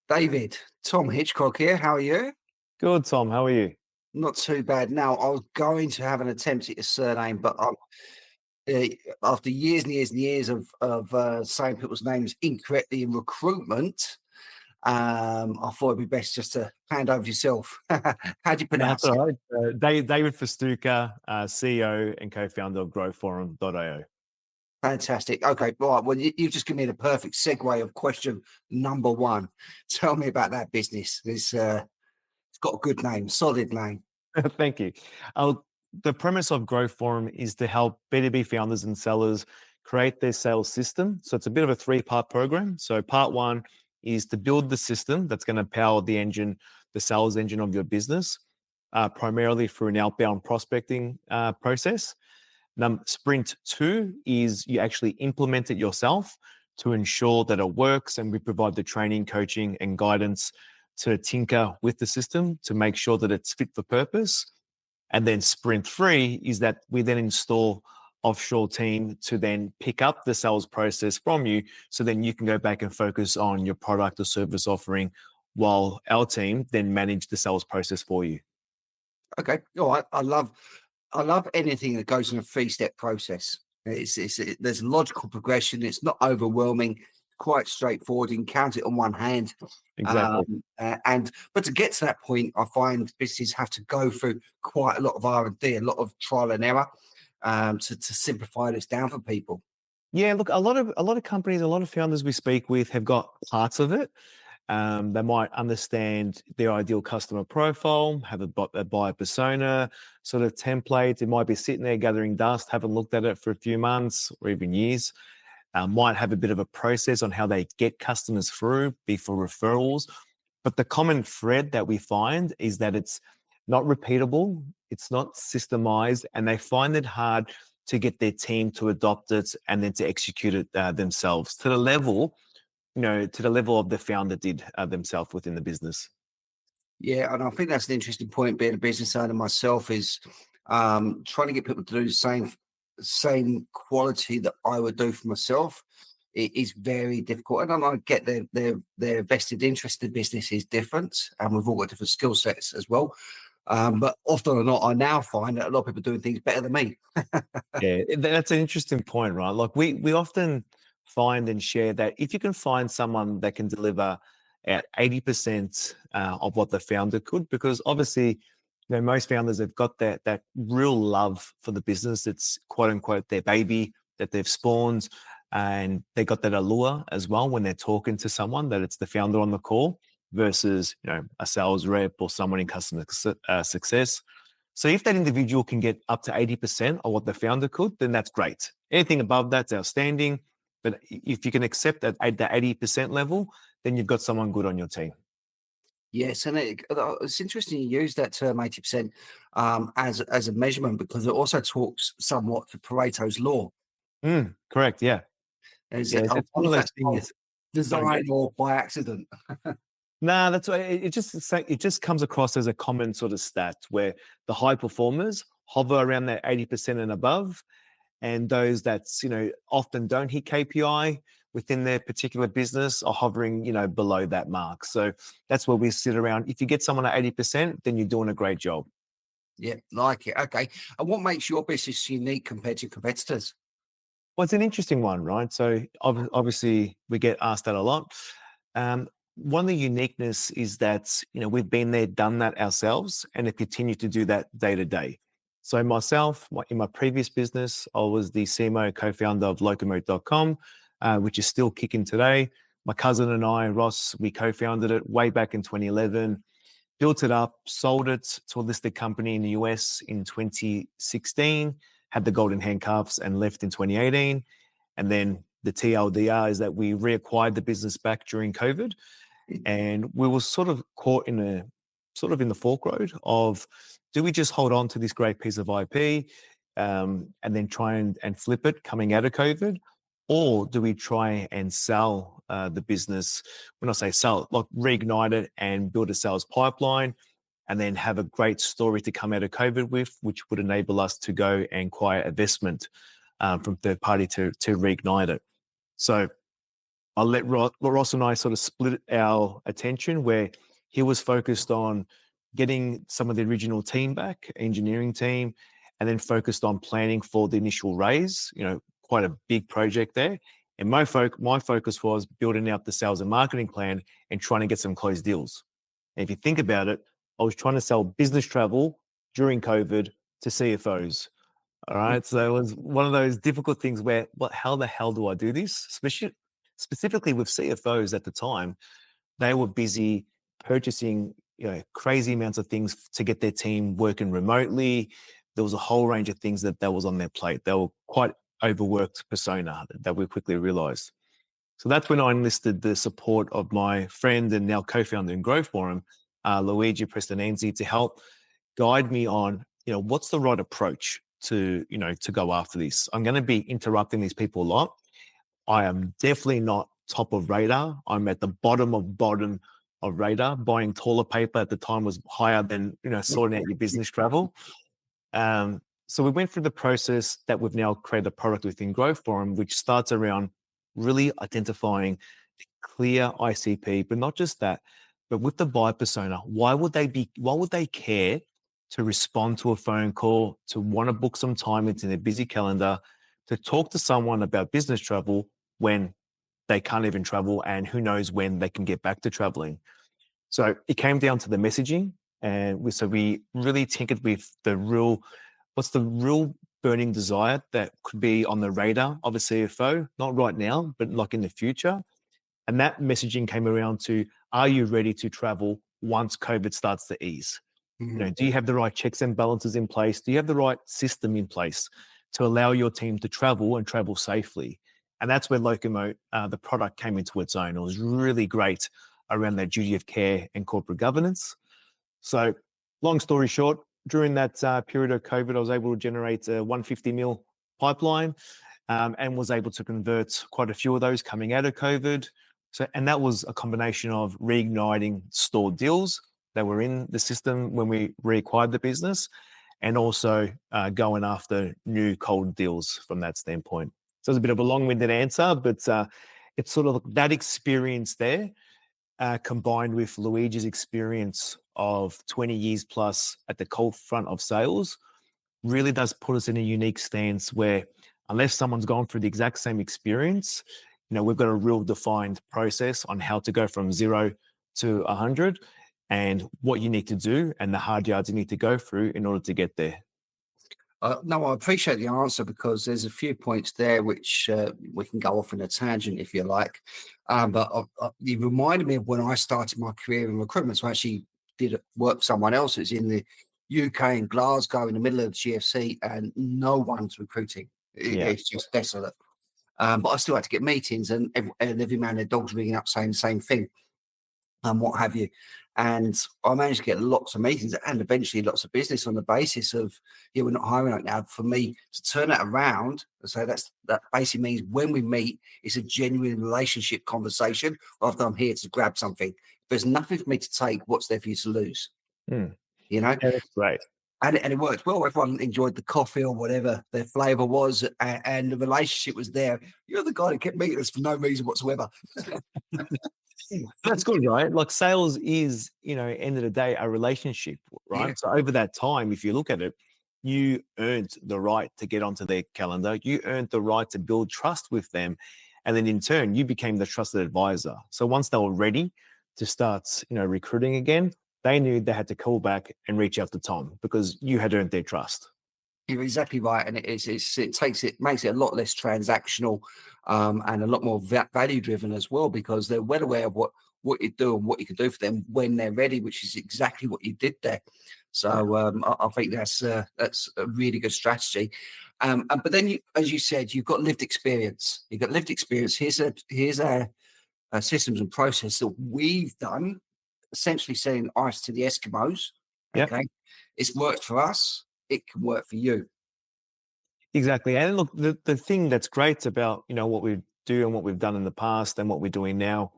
David, Tom Hitchcock here. How are you? Good, Tom. How are you? Not too bad. Now, I was going to have an attempt at your surname, but uh, after years and years and years of saying people's names incorrectly in recruitment, I thought it'd be best just to hand over to yourself. How do you That's pronounce it? all right. David FASTUCA, CEO and co-founder of growforum.io. Fantastic. Okay, right. Well, you've just given me the perfect segue of question number one. Tell me about that business. It's got a good name, solid name. Thank you. Uh, the premise of Growth Forum is to help B2B founders and sellers create their sales system. So it's a bit of a three-part program. So part one is to build the system that's going to power the engine, the sales engine of your business, primarily through an outbound prospecting process. Sprint two is you actually implement it yourself to ensure that it works, and we provide the training, coaching, and guidance to tinker with the system to make sure that it's fit for purpose. And then sprint three is that we then install offshore team to then pick up the sales process from you, so then you can go back and focus on your product or service offering while our team then manage the sales process for you. Okay. All right. I love anything that goes in a three-step process. There's a logical progression. It's not overwhelming. Quite straightforward. You can count it on one hand. Exactly. But to get to that point, I find businesses have to go through quite a lot of R&D, a lot of trial and error, to simplify this down for people. Yeah, look, a lot of companies, a lot of founders we speak with have got parts of it. They might understand their ideal customer profile, have a buyer persona sort of template. It might be sitting there gathering dust, haven't looked at it for a few months or even years. Might have a bit of a process on how they get customers through, be for referrals. But the common thread that we find is that it's not repeatable, it's not systemized, and they find it hard to get their team to adopt it and then to execute it themselves to the level, to the level of the founder did themselves within the business. Yeah, and I think that's an interesting point. Being a business owner myself is trying to get people to do the same quality that I would do for myself. It is very difficult, and I get their vested interest in business is different, and we've all got different skill sets as well. But often or not, I now find that a lot of people are doing things better than me. Yeah, that's an interesting point, right? Like we often find and share that if you can find someone that can deliver at 80% of what the founder could, because obviously, most founders have got that real love for the business. It's quote unquote their baby that they've spawned, and they got that allure as well when they're talking to someone that it's the founder on the call versus a sales rep or someone in customer success. So if that individual can get up to 80% of what the founder could, then that's great. Anything above that's outstanding. But if you can accept that at the 80% level, then you've got someone good on your team. Yes, and it's interesting you use that term 80% as a measurement, because it also talks somewhat to Pareto's law. Correct. Yeah. Is Yeah. it, I It's one wonder of if those that's by things. Sorry, design or by accident. nah, that's why it just comes across as a common sort of stat where the high performers hover around that 80% and above, and those that often don't hit KPI within their particular business are hovering below that mark. So that's where we sit around. If you get someone at 80%, then you're doing a great job. Yeah, like it. Okay. And what makes your business unique compared to competitors? Well, it's an interesting one, right? So obviously we get asked that a lot. One of the uniqueness is that we've been there, done that ourselves, and have continued to do that day to day. So myself, in my previous business, I was the CMO co-founder of locomote.com, which is still kicking today. My cousin and I, Ross, we co-founded it way back in 2011, built it up, sold it to a listed company in the US in 2016, had the golden handcuffs and left in 2018. And then the TLDR is that we reacquired the business back during COVID. And we were sort of caught in the fork road of, do we just hold on to this great piece of IP and then try and flip it coming out of COVID? Or do we try and sell the business? When I say sell, like reignite it and build a sales pipeline, and then have a great story to come out of COVID with, which would enable us to go and acquire investment from third party to reignite it. So I let Ross and I sort of split our attention, where he was focused on getting some of the original team back, engineering team, and then focused on planning for the initial raise, quite a big project there. And my focus was building out the sales and marketing plan and trying to get some closed deals. And if you think about it, I was trying to sell business travel during COVID to CFOs. All right. So it was one of those difficult things where, how the hell do I do this? Specifically with CFOs at the time, they were busy purchasing, crazy amounts of things to get their team working remotely. There was a whole range of things that was on their plate. They were quite overworked persona that we quickly realized. So that's when I enlisted the support of my friend and now co-founder in Growth Forum, Luigi Prestonenzi, to help guide me on, what's the right approach to go after this. I'm going to be interrupting these people a lot. I am definitely not top of radar. I'm at the bottom of radar. Buying toilet paper at the time was higher than, sorting out your business travel. So we went through the process that we've now created a product within Growth Forum, which starts around really identifying the clear ICP, but not just that, but with the buyer persona. Why would they care to respond to a phone call, to want to book some time into their busy calendar, to talk to someone about business travel when they can't even travel, and who knows when they can get back to traveling? So it came down to the messaging, and we really tinkered with what's the real burning desire that could be on the radar of a CFO, not right now, but like in the future. And that messaging came around to, are you ready to travel once COVID starts to ease? Mm-hmm. Do you have the right checks and balances in place? Do you have the right system in place to allow your team to travel and travel safely? And that's where Locomo, the product, came into its own. It was really great around that duty of care and corporate governance. So long story short, during that period of COVID, I was able to generate a 150 mil pipeline, and was able to convert quite a few of those coming out of COVID. And that was a combination of reigniting stored deals that were in the system when we reacquired the business, and also going after new cold deals from that standpoint. So it's a bit of a long-winded answer, but it's sort of that experience there, combined with Luigi's experience of 20 years plus at the cold front of sales, really does put us in a unique stance where, unless someone's gone through the exact same experience, we've got a real defined process on how to go from 0 to 100 and what you need to do and the hard yards you need to go through in order to get there. No, I appreciate the answer, because there's a few points there which we can go off in a tangent if you like. But you reminded me of when I started my career in recruitment. So I actually did work for someone else who's in the UK, in Glasgow, in the middle of the GFC, and no one's recruiting. It's just desolate. But I still had to get meetings, and every man and their dog's ringing up saying the same thing, and what have you. And I managed to get lots of meetings and eventually lots of business on the basis of, we're not hiring right now. For me to turn that around and say that basically means when we meet, it's a genuine relationship conversation rather than I'm here to grab something. If there's nothing for me to take, what's there for you to lose? Yeah, that's great. And it worked well. Everyone enjoyed the coffee or whatever their flavor was, and the relationship was there. You're the guy that kept meeting us for no reason whatsoever. That's good, right? Like, sales is, end of the day, a relationship, right? Yeah. So over that time, if you look at it, you earned the right to get onto their calendar. You earned the right to build trust with them. And then in turn, you became the trusted advisor. So once they were ready to start, recruiting again, they knew they had to call back and reach out to Tom because you had earned their trust. You're exactly right, and it makes it a lot less transactional, and a lot more value driven as well, because they're well aware of what you do and what you can do for them when they're ready, which is exactly what you did there. So I think that's a really good strategy. But then, as you said, you've got lived experience. You've got lived experience. Here's a systems and process that we've done, essentially selling ice to the Eskimos. Okay, it's worked for us. It can work for you. Exactly. And look, the thing that's great about, what we do and what we've done in the past and what we're doing now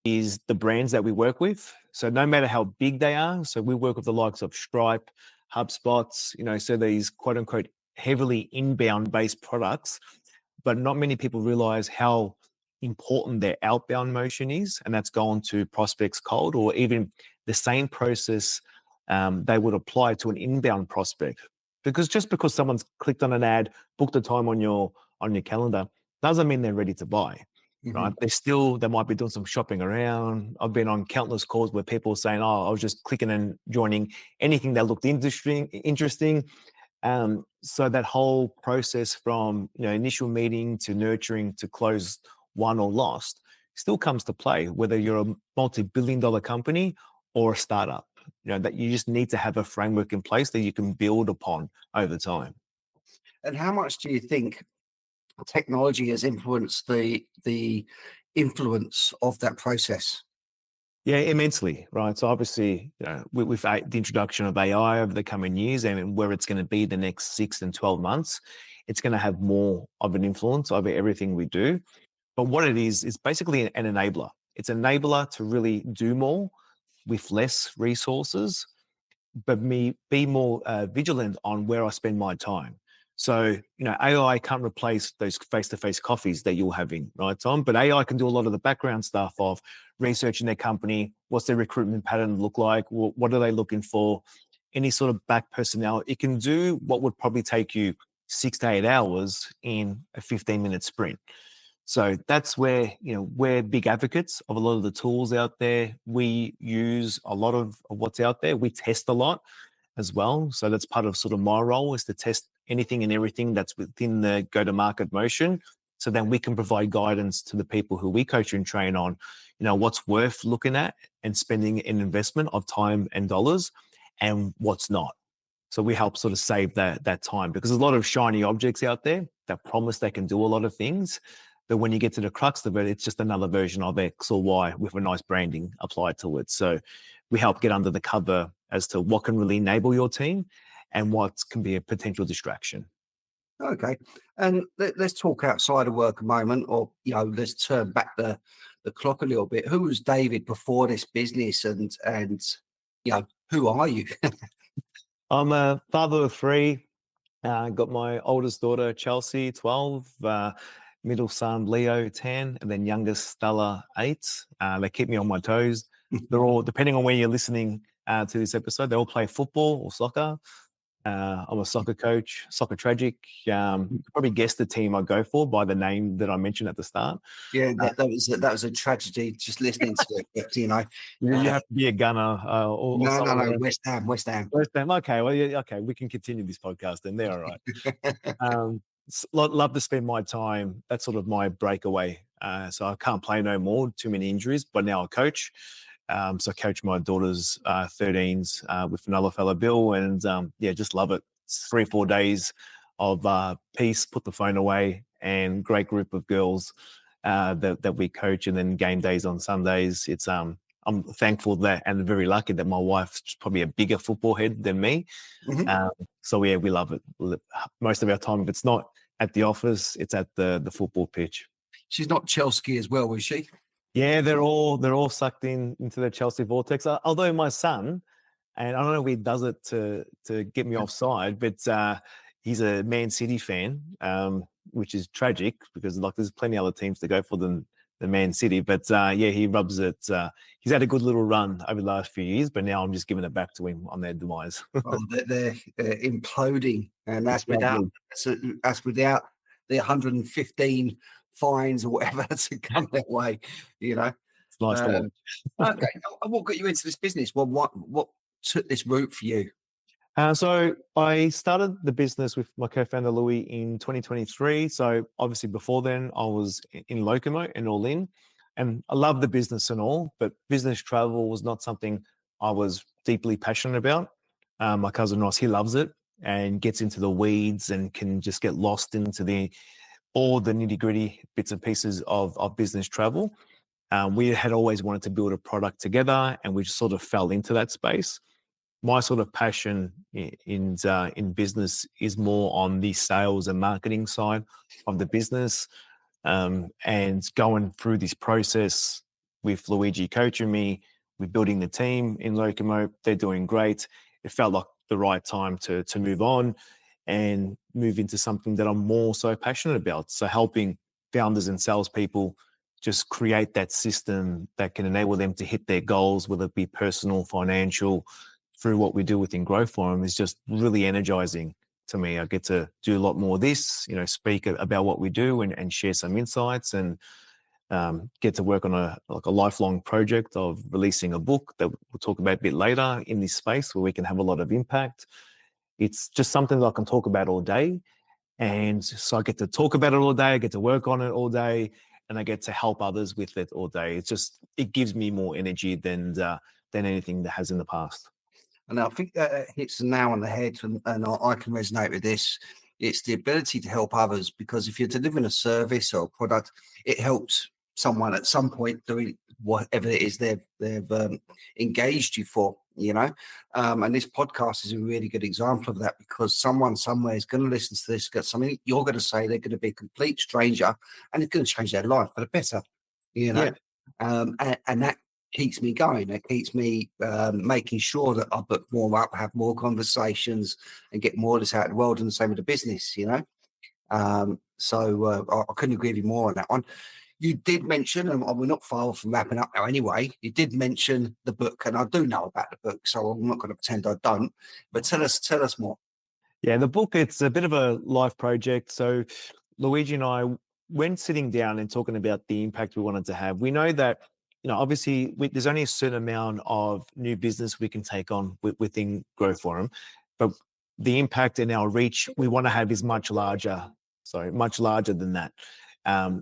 is the brands that we work with. So no matter how big they are, so we work with the likes of Stripe, HubSpots, so these quote unquote heavily inbound based products, but not many people realize how, important their outbound motion is, and that's gone to prospects cold, or even the same process they would apply to an inbound prospect. Because just because someone's clicked on an ad, booked a time on your calendar, doesn't mean they're ready to buy. Right? They might be doing some shopping around. I've been on countless calls where people are saying, "Oh, I was just clicking and joining anything that looked interesting." So that whole process from initial meeting to nurturing to close won or lost still comes to play, whether you're a multi-billion-dollar company or a startup. That you just need to have a framework in place that you can build upon over time. And how much do you think technology has influenced the influence of that process? Yeah, immensely, right? So obviously, with the introduction of AI over the coming years and where it's going to be the next 6 and 12 months, it's going to have more of an influence over everything we do. But what it is basically an enabler. It's an enabler to really do more with less resources, but be more vigilant on where I spend my time. So, AI can't replace those face-to-face coffees that you're having, right, Tom? But AI can do a lot of the background stuff of researching their company. What's their recruitment pattern look like? What are they looking for? Any sort of back personnel. It can do what would probably take you 6 to 8 hours in a 15-minute sprint. So that's where, we're big advocates of a lot of the tools out there. We use a lot of what's out there. We test a lot as well. So that's part of sort of my role, is to test anything and everything that's within the go-to-market motion. So then we can provide guidance to the people who we coach and train on, what's worth looking at and spending an investment of time and dollars, and what's not. So we help sort of save that time, because there's a lot of shiny objects out there that promise they can do a lot of things. But when you get to the crux of it, it's just another version of X or Y with a nice branding applied to it. So we help get under the cover as to what can really enable your team and what can be a potential distraction. Okay. And let's talk outside of work a moment, or, let's turn back the clock a little bit. Who was David before this business, and who are you? I'm a father of 3. Got my oldest daughter, Chelsea, 12, middle son, Leo, 10, and then youngest, Stella, 8. They keep me on my toes. They're all, depending on where you're listening to this episode, they all play football or soccer. I'm a soccer coach, soccer tragic. Probably guess the team I go for by the name that I mentioned at the start. Yeah, that was a tragedy just listening to it. But, You have to be a gunner. No, West Ham. West Ham. Okay, well, yeah, okay, we can continue this podcast then. They're all right. Love to spend my time. That's sort of my breakaway. So I can't play no more. Too many injuries, but now I coach. So I coach my daughter's 13s with another fella, Bill, and just love it. It's 3 or 4 days of peace, put the phone away, and great group of girls that we coach, and then game days on Sundays. It's I'm thankful that, and very lucky that my wife's probably a bigger football head than me. So yeah, we love it. Most of our time, if it's not at the office, it's at the football pitch. She's not Chelsea as well, is she? Yeah, they're all sucked into the Chelsea vortex. Although my son, and I don't know if he does it to get me offside, but he's a Man City fan, which is tragic because there's plenty of other teams to go for than Man City. But he rubs it. He's had a good little run over the last few years, but now I'm just giving it back to him on their demise. Well, they're imploding, and that's without the 115 fines or whatever to come their way. It's nice to watch. Okay, what got you into this business? Well, what took this route for you? So I started the business with my co-founder Louis in 2023. So obviously before then I was in Locomo and All In, and I love the business and all, but business travel was not something I was deeply passionate about. My cousin Ross, he loves it and gets into the weeds and can just get lost into all the nitty gritty bits and pieces of business travel. We had always wanted to build a product together, and we just sort of fell into that space. My sort of passion in business is more on the sales and marketing side of the business, and going through this process with Luigi coaching me, we're building the team in Locomo. They're doing great. It felt like the right time to move on and move into something that I'm more so passionate about. So helping founders and salespeople just create that system that can enable them to hit their goals, whether it be personal, financial, through what we do within Growth Forum, is just really energizing to me. I get to do a lot more of this, speak about what we do and share some insights, and get to work on a lifelong project of releasing a book that we'll talk about a bit later in this space where we can have a lot of impact. It's just something that I can talk about all day. And so I get to talk about it all day. I get to work on it all day, and I get to help others with it all day. It gives me more energy than anything that has in the past. And I think that hits the nail on the head, and I can resonate with this. It's the ability to help others, because if you're delivering a service or a product, it helps someone at some point doing whatever it is they've engaged you for, and this podcast is a really good example of that, because someone somewhere is going to listen to this, get something you're going to say, they're going to be a complete stranger, and it's going to change their life for the better, Yeah. And that keeps me going. It keeps me making sure that I book more up, have more conversations, and get more of this out of the world, and the same with the business, So I couldn't agree with you more on that one. You did mention, and we're not far from wrapping up now anyway, you did mention the book, and I do know about the book, so I'm not going to pretend I don't, but tell us more. Yeah, the book, it's a bit of a life project. So Luigi and I, when sitting down and talking about the impact we wanted to have, we know that, obviously there's only a certain amount of new business we can take on within Growth Forum, but the impact and our reach we want to have is much larger than that.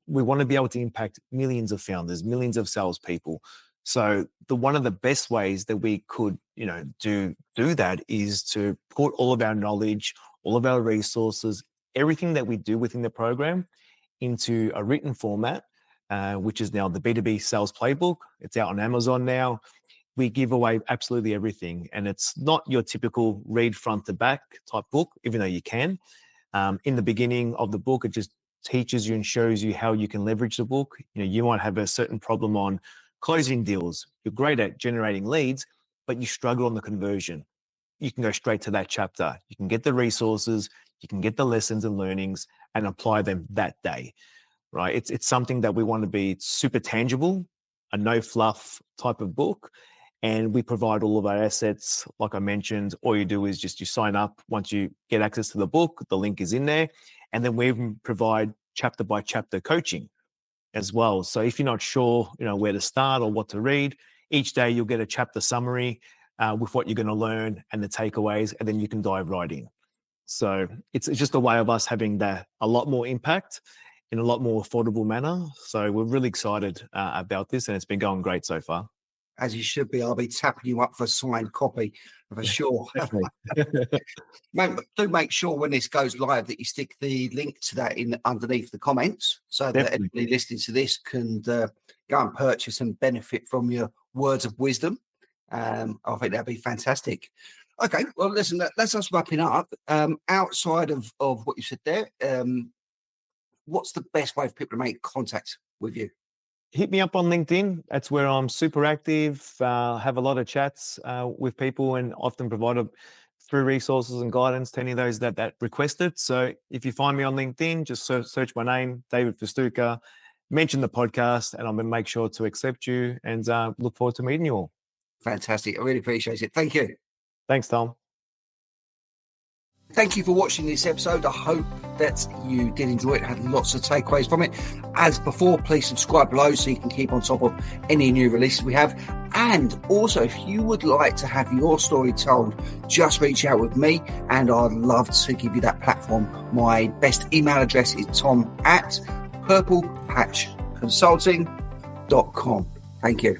We want to be able to impact millions of founders, millions of salespeople. So one of the best ways that we could, do that is to put all of our knowledge, all of our resources, everything that we do within the program into a written format, which is now the B2B Sales Playbook. It's out on Amazon now. We give away absolutely everything. And it's not your typical read front to back type book, even though you can. In the beginning of the book, it just teaches you and shows you how you can leverage the book. You might have a certain problem on closing deals. You're great at generating leads, but you struggle on the conversion. You can go straight to that chapter. You can get the resources, you can get the lessons and learnings and apply them that day, right? It's something that we want to be super tangible, a no fluff type of book. And we provide all of our assets. Like I mentioned, all you do is just you sign up. Once you get access to the book, the link is in there. And then we even provide chapter by chapter coaching as well. So if you're not sure, where to start or what to read, each day you'll get a chapter summary with what you're going to learn and the takeaways, and then you can dive right in. So it's just a way of us having a lot more impact in a lot more affordable manner. So we're really excited about this, and it's been going great so far. As you should be. I'll be tapping you up for a signed copy for sure. Mate, do make sure when this goes live that you stick the link to that in underneath the comments, so that everybody listening to this can go and purchase and benefit from your words of wisdom. I think that'd be fantastic. Okay, well, listen, that's us wrapping up. Outside of what you said there, what's the best way for people to make contact with you? Hit me up on LinkedIn. That's where I'm super active, have a lot of chats with people, and often provide free resources and guidance to any of those that request it. So if you find me on LinkedIn, just search my name, David FASTUCA, mention the podcast, and I'm going to make sure to accept you, and look forward to meeting you all. Fantastic. I really appreciate it. Thank you. Thanks, Tom. Thank you for watching this episode. I hope that you did enjoy it, had lots of takeaways from it. As before, please subscribe below so you can keep on top of any new releases we have. And also, if you would like to have your story told, just reach out with me and I'd love to give you that platform. My best email address is tom@purplepatchconsulting.com. Thank you.